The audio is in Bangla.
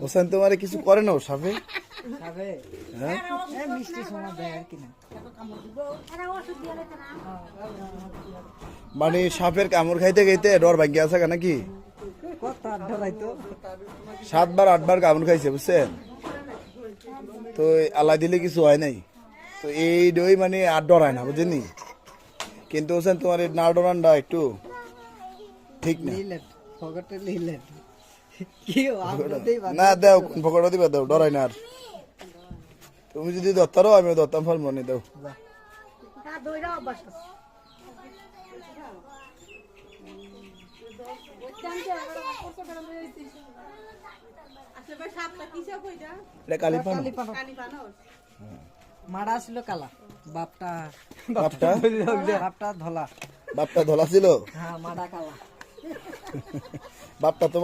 হোসেন তোমার কিছু করে না সাপে? হ্যাঁ মানে সাপের কামড় খাইতে খাইতে ডর ভাঙ্গি আছে নাকি? 7বার 8বার কামড় খাইছে বুঝছেন তো আল্লাহ দিলে কিছু হয় নাই তো এই দই মানে আর ডরায় না বুঝেনি কিন্তু হোসেন তোমার এই না ডরানটা একটু ঠিক না না দাও কোন পকড়া দিবা দাও ডরাই না আর তুমি যদি দত্তারও আমি দত্তাম ফল মনে দাও মারা ছিল কালা বাপটা বাপটা বাপটা ধলা বাপটা ধলা ছিল হ্যাঁ মারা কালা বাপটা তোমার